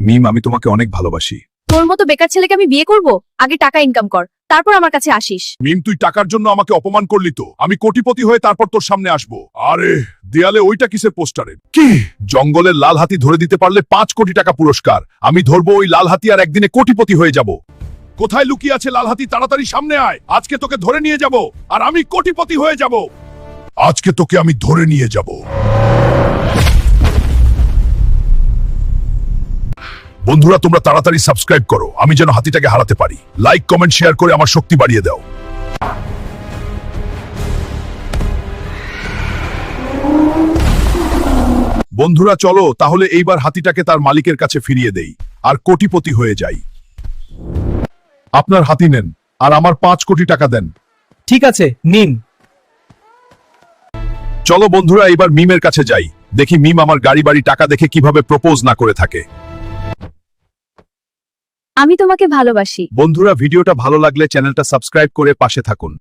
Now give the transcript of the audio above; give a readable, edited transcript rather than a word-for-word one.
মিম, আমি তোমাকে অনেক ভালোবাসি। তোর মতো বেকার ছেলেকে আমি বিয়ে করব? আগে টাকা ইনকাম কর, তারপর আমার কাছে আসিস। মিম, তুই টাকার জন্য আমাকে অপমান করলি তো, আমি কোটিপতি হয়ে তারপর তোর সামনে আসবো। আরে দেয়ালে ওইটা কিসের পোস্টারের? কি জঙ্গলের লাল হাতি ধরে দিতে পারলে 5 কোটি টাকা পুরস্কার। আমি ধরবো ওই লাল হাতি আর একদিনে কোটিপতি হয়ে যাব। কোথায় লুকিয়ে আছে লাল হাতি? তাড়াতাড়ি সামনে আয়, আজকে তোকে ধরে নিয়ে যাব আর আমি কোটিপতি হয়ে যাব। আজকে তোকে আমি ধরে নিয়ে যাব। বন্ধুরা, তোমরা তাড়াতাড়ি সাবস্ক্রাইব করো, আমি যেন হাতিটাকে হারাতে পারি। লাইক, কমেন্ট, শেয়ার করে আমার শক্তি বাড়িয়ে দাও। বন্ধুরা চলো তাহলে এইবার হাতিটাকে তার মালিকের কাছে ফিরিয়ে দেই আর কোটিপতি হয়ে যাই। আপনার হাতি নেন আর আমার 5 কোটি টাকা দেন। ঠিক আছে, নিন। চলো বন্ধুরা, এবার মিমের কাছে যাই, দেখি মিম আমার গাড়ি বাড়ি টাকা দেখে কিভাবে প্রপোজ না করে থাকে। আমি তোমাকে ভালোবাসি। বন্ধুরা, ভিডিওটা ভালো লাগলে চ্যানেলটা সাবস্ক্রাইব করে পাশে থাকুন।